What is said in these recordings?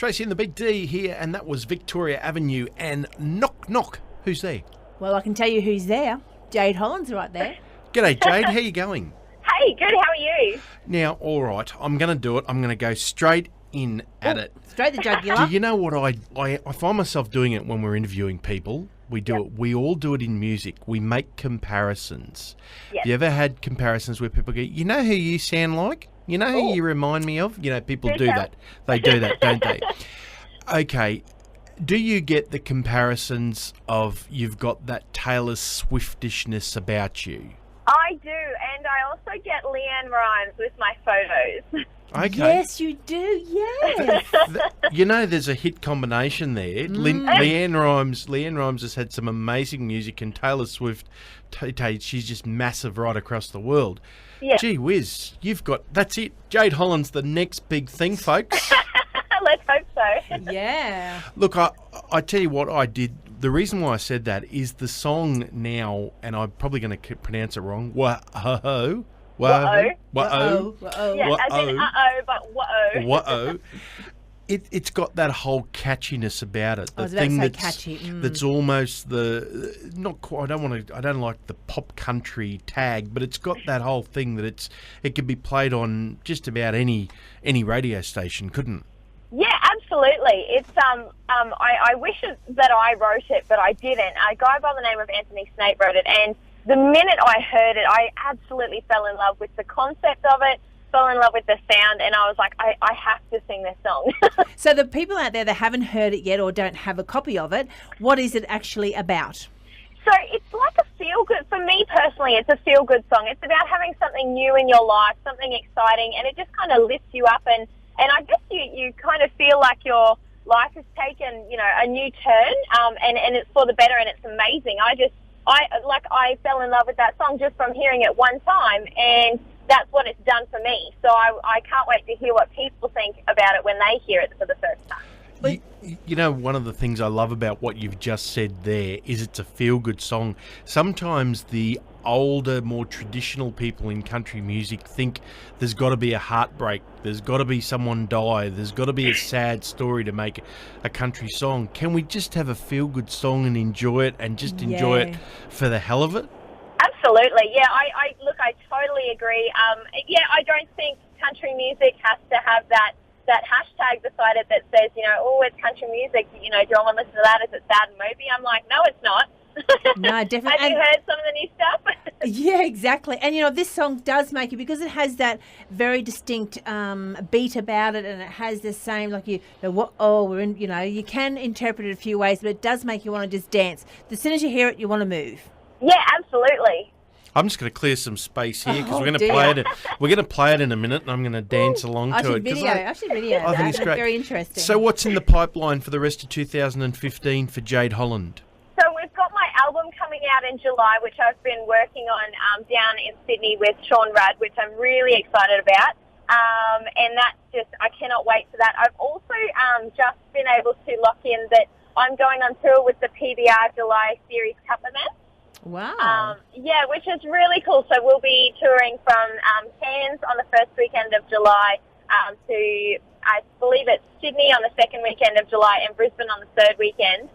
Tracy and the Big D here, and that was Victoria Avenue and Knock Knock. Who's there? Well, I can tell you who's there. Jade Holland's right there. G'day, Jade. How you going? Hey, good. How are you? Now, all right, I'm going to do it. I'm going to go straight in at it. Straight the jugular. Do you know what I find myself doing it when we're interviewing people? We do it. We all do it in music. We make comparisons. Yes. Have you ever had comparisons where people go, you know who you sound like? You know who you remind me of? You know, people do that. They do that, don't they? Okay. Do you get the comparisons of you've got that Taylor Swiftishness about you? I do, and I also get Leanne Rhymes with my photos. Okay. Yes, you do. Yes. You know, there's a hit combination there. Leanne Rhymes has had some amazing music, and Taylor Swift, she's just massive right across the world. Yeah. Gee whiz, that's it. Jade Holland's the next big thing, folks. Let's hope so. Yeah. Look, I tell you what I did. The reason why I said that is the song now, and I'm probably going to pronounce it wrong. Whoa. Whoa. Whoa. Yeah, as in but whoa. Whoa. It's got that whole catchiness about it. I was about to say catchy. That's almost not quite. I don't like the pop country tag, but it's got that whole thing that it could be played on just about any radio station, couldn't it? Yeah, absolutely. It's I wish that I wrote it, but I didn't. A guy by the name of Anthony Snape wrote it, and the minute I heard it, I absolutely fell in love with the concept of it, fell in love with the sound, and I was like, I have to sing this song. So the people out there that haven't heard it yet or don't have a copy of it, what is it actually about? So it's like a feel-good, for me personally, it's a feel-good song. It's about having something new in your life, something exciting, and it just kind of lifts you up, and I guess you kind of feel like your life has taken, a new turn, and it's for the better, and it's amazing. I fell in love with that song just from hearing it one time, and that's what it's done for me. So I can't wait to hear what people think about it when they hear it for the first time. You know, one of the things I love about what you've just said there is it's a feel-good song. Sometimes the older, more traditional people in country music think there's got to be a heartbreak, there's got to be someone die, there's got to be a sad story to make a country song. Can we just have a feel-good song and enjoy it and just enjoy it for the hell of it? Absolutely. Yeah, I totally agree. I don't think country music has to have that hashtag beside it that says, it's country music, do you want to listen to that? Is it sad and mopey? I'm like, no, it's not. No, definitely. Have you heard some of the new stuff? Yeah, exactly. And, this song does make it, because it has that very distinct beat about it, and it has the same, like we're in, you can interpret it a few ways, but it does make you want to just dance. As soon as you hear it, you want to move. Yeah, absolutely. I'm just going to clear some space here because we're going to play it. We're going to play it in a minute, and I'm going to dance along to it. I should video. I think it's great. Very interesting. So, what's in the pipeline for the rest of 2015 for Jade Holland? So we've got my album coming out in July, which I've been working on down in Sydney with Sean Rudd, which I'm really excited about. And that's just, I cannot wait for that. I've also just been able to lock in that I'm going on tour with the PBR July Series Cup event. Wow. Which is really cool. So we'll be touring from Cairns on the first weekend of July to, I believe it's Sydney on the second weekend of July and Brisbane on the third weekend.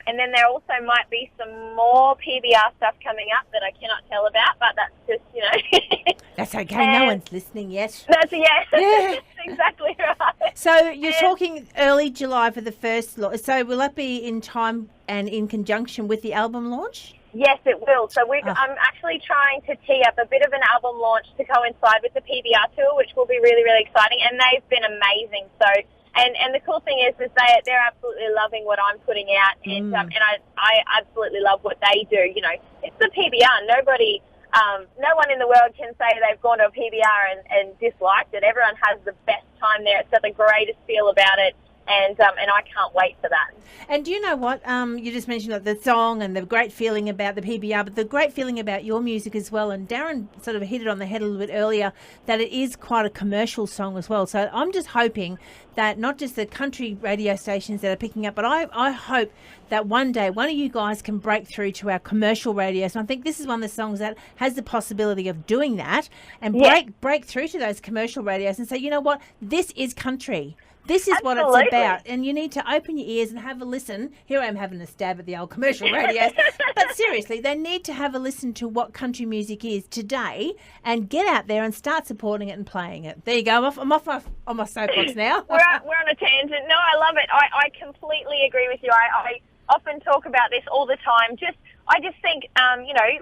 And then there also might be some more PBR stuff coming up that I cannot tell about, but that's just, That's okay. No one's listening yet. That's exactly right. So you're talking early July for the first launch. So will that be in time and in conjunction with the album launch? Yes, it will. So I'm actually trying to tee up a bit of an album launch to coincide with the PBR tour, which will be really, really exciting. And they've been amazing. So, and the cool thing is they're absolutely loving what I'm putting out, and I absolutely love what they do. It's the PBR. Nobody, no one in the world can say they've gone to a PBR and disliked it. Everyone has the best time there. It's got the greatest feel about it. And I can't wait for that. And do you know what? You just mentioned the song and the great feeling about the PBR, but the great feeling about your music as well. And Darren sort of hit it on the head a little bit earlier, that it is quite a commercial song as well. So I'm just hoping that not just the country radio stations that are picking up, but I hope that one day one of you guys can break through to our commercial radios. And I think this is one of the songs that has the possibility of doing that and break through to those commercial radios and say, you know what, this is country. This is what it's Absolutely. about, and you need to open your ears and have a listen. Here I am having a stab at the old commercial radios, but seriously, they need to have a listen to what country music is today and get out there and start supporting it and playing it. There you go. I'm off on my soapbox now. We're on a tangent. No, I love it. I completely agree with you. I often talk about this all the time. I just think,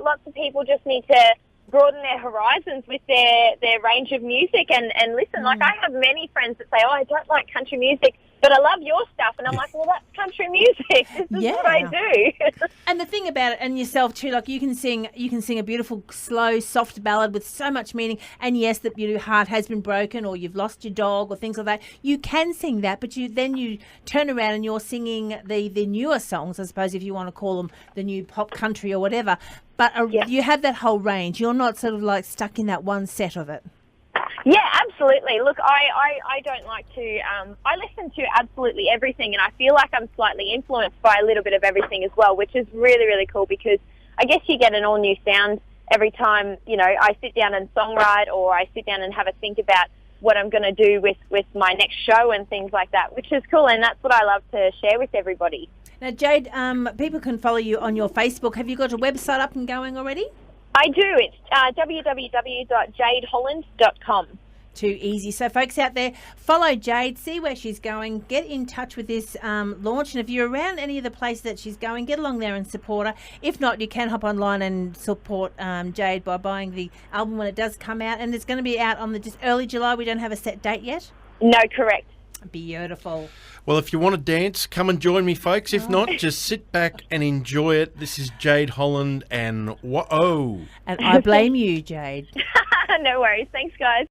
lots of people just need to broaden their horizons with their range of music and listen. Like, I have many friends that say, oh, I don't like country music, but I love your stuff. And I'm like, well, that's country music. This is what I do. And the thing about it, and yourself too, like you can sing a beautiful, slow, soft ballad with so much meaning. And yes, that your heart has been broken, or you've lost your dog, or things like that. You can sing that, but you turn around and you're singing the newer songs, I suppose, if you want to call them the new pop country or whatever. But you have that whole range. You're not sort of like stuck in that one set of it. Yeah, absolutely. Look, I don't like to, I listen to absolutely everything, and I feel like I'm slightly influenced by a little bit of everything as well, which is really, really cool, because I guess you get an all new sound every time, I sit down and songwrite, or I sit down and have a think about what I'm going to do with my next show and things like that, which is cool, and that's what I love to share with everybody. Now, Jade, people can follow you on your Facebook. Have you got a website up and going already? I do. It's www.jadeholland.com. Too easy. So, folks out there, follow Jade, see where she's going, get in touch with this launch. And if you're around any of the places that she's going, get along there and support her. If not, you can hop online and support Jade by buying the album when it does come out. And it's going to be out on just early July. We don't have a set date yet. No, correct. Beautiful. Well, if you want to dance, come and join me, folks. If not, just sit back and enjoy it. This is Jade Holland and whoa. And I blame you, Jade. No worries. Thanks, guys.